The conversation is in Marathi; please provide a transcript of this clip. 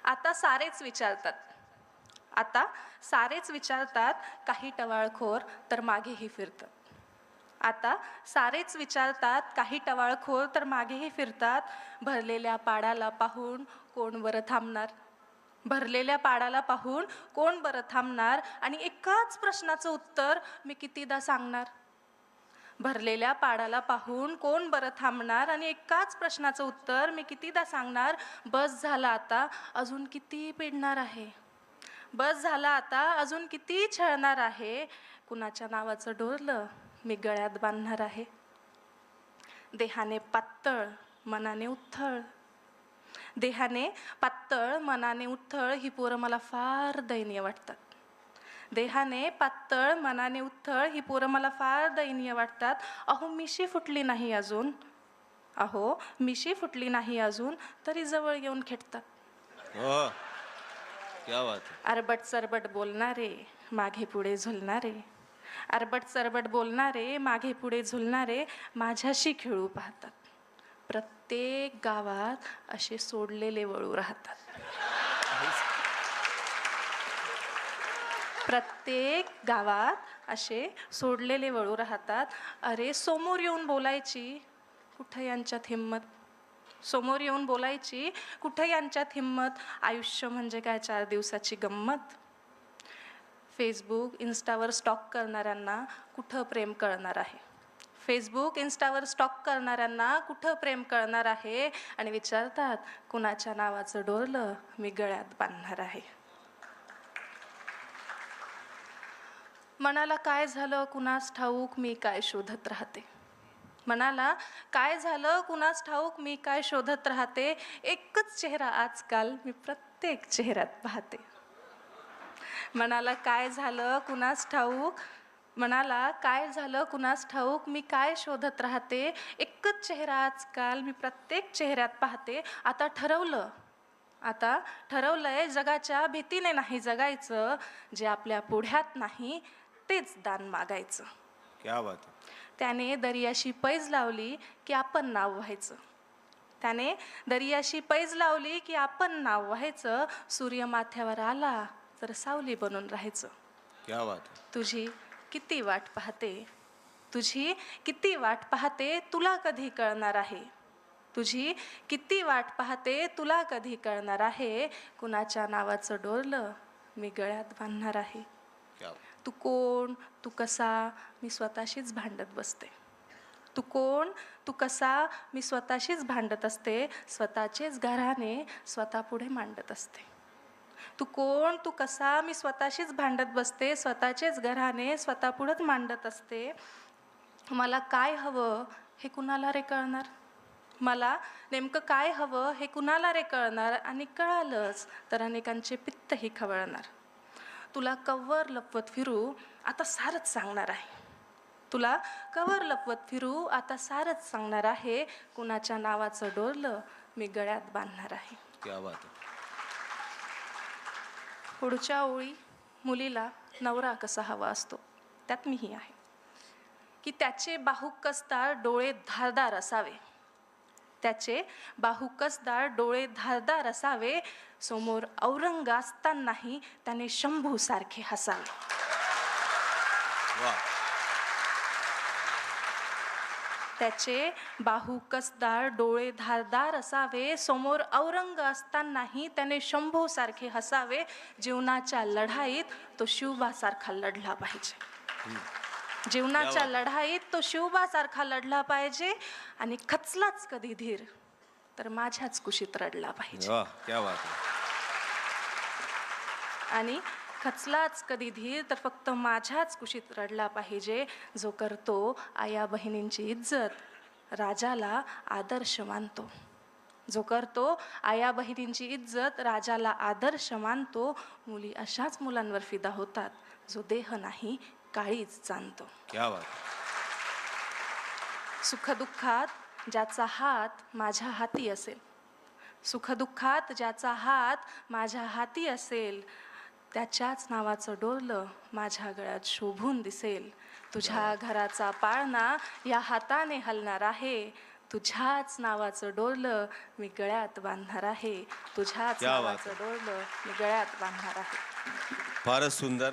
आता सारेच विचारतात, आता सारेच विचारतात, काही टवाळखोर तर मागेही फिरतात. आता सारेच विचारतात, काही टवाळखोर तर मागेही फिरतात. भरलेल्या पाडाला पाहून कोण बरं थांबणार? भरलेल्या पाडाला पाहून कोण बरं थांबणार? आणि एकाच प्रश्नाचं उत्तर मी कितीदा सांगणार? भरलेल्या पाडाला पाहून कोण बरं थांबणार? आणि एकाच प्रश्नाचं उत्तर मी कितीदा सांगणार? बस झाला आता, अजून किती पिडणार आहे? बस झाला आता, अजून किती छळणार आहे? कुणाच्या नावाचं डोरलं मी गळ्यात बांधणार आहे? देहाने पातळ, मनाने उथळ. देहाने पातळ, मनाने उथळ ही पोरं मला फार दयनीय वाटतात. देहाने पातळ, मनाने उथळ ही पोरं मला फार दयनीय वाटतात. अहो मिशी फुटली नाही अजून, अहो मिशी फुटली नाही अजून, तरी जवळ येऊन खेटतात. वाह! क्या बात है. अरबट सरबट बोलणारे, मागे पुढे झुलणारे. अरबट सरबट बोलणारे, मागे पुढे झुलणारे माझ्याशी खेळू पाहतात. प्रत्येक गावात असे सोडलेले वळू राहतात. प्रत्येक गावात असे सोडलेले वळू राहतात. अरे समोर येऊन बोलायची कुठं यांच्यात हिंमत? समोर येऊन बोलायची कुठं यांच्यात हिंमत? आयुष्य म्हणजे काय 4 दिवसाची गंमत? फेसबुक इन्स्टावर स्टॉक करणाऱ्यांना कुठं प्रेम कळणार आहे? फेसबुक इन्स्टावर स्टॉक करणाऱ्यांना कुठं प्रेम कळणार आहे? आणि विचारतात, कुणाच्या नावाचं डोरलं मी गळ्यात बांधणार आहे? मनाला काय झालं कुणास ठाऊक, मी काय शोधत राहते. मनाला काय झालं कुणास ठाऊक, मी काय शोधत राहते. एकच चेहरा आजकाल मी प्रत्येक चेहऱ्यात पाहते. मनाला काय झालं कुणास ठाऊक, मनाला काय झालं कुणास ठाऊक, मी काय शोधत राहते. एकच चेहरा आजकाल मी प्रत्येक चेहऱ्यात पाहते. आता ठरवलंय जगाच्या भीतीने नाही जगायचं. जे आपल्या पुढ्यात नाही तेच दान मागायचं. क्या बात है. त्याने दर्याशी पैज लावली की आपण नाव व्हायचं. त्याने दर्याशी पैज लावली की आपण नाव व्हायचं. सूर्य माथ्यावर आला तर सावली बनून राहायचं. क्या बात है. तुझी किती वाट पाहते, तुझी किती वाट पाहते, तुला कधी कळणार आहे? तुझी किती वाट पाहते, तुला कधी कळणार आहे? कुणाच्या नावाचं डोरलं मी गळ्यात बांधणार आहे. क्या. तू कोण, तू कसा, मी स्वतःशीच भांडत बसते. तू कोण, तू कसा, मी स्वतःशीच भांडत असते. स्वतःचेच घराणे स्वतःपुढे मांडत असते. तू कोण, तू कसा, मी स्वतःशीच भांडत बसते. स्वतःचेच घराणे स्वतःपुढंच मांडत असते. मला काय हवं हे कुणाला रे कळणार? मला नेमकं काय हवं हे कुणाला रे कळणार? आणि कळालंच तर अनेकांचे पित्तही खवळणार. तुला कव्वर लपवत फिरू आता सारच सांगणार आहे. तुला कव्वर लपवत फिरू आता सारच सांगणार आहे. कुणाच्या नावाचं डोरलं मी गळ्यात बांधणार आहे. क्या बात है. पुढच्या ओळी मुलीला नवरा कसा हवा असतो त्यात मीही आहे. की त्याचे बाहुकसदार डोळे धारदार असावे. त्याचे बाहुकसदार डोळे धारदार असावे. समोर औरंग असतानाही त्याने शंभू सारखे हसावे. वाह. त्याचे बाहुकसदार डोळे धारदार असावे. समोर औरंग असतानाही त्याने शंभू सारखे हसावे. जीवनाच्या लढाईत तो शिवबासारखा लढला पाहिजे. जीवनाच्या लढाईत तो शिवबासारखा लढला पाहिजे. आणि खचलाच कधी धीर तर माझ्याच कुशीत रडला पाहिजे. वाह. क्या बात है. आणि खचलाच कधी धीर तर फक्त माझ्याच कुशीत रडला पाहिजे. जो करतो आया बहिणींची इज्जत राजाला आदर्श मानतो. जो करतो आया बहिणींची इज्जत राजाला आदर्श मानतो. मुली अशाच मुलांवर फिदा होतात जो देह नाही काळीच जाणतो. क्या बात. सुखदुःखात ज्याचा हात माझ्या हाती असेल, सुखदुःखात ज्याचा हात माझ्या हाती असेल, त्याच्याच नावाचं डोरलं माझ्या गळ्यात शोभून दिसेल. तुझ्या घराचा पाळणा या हाताने हलणार आहे. तुझ्याच नावाचं डोरलं मी गळ्यात बांधणार आहे. तुझ्याच क्या बात नावाचं डोरलं मी गळ्यात बांधणार आहे. फारच सुंदर.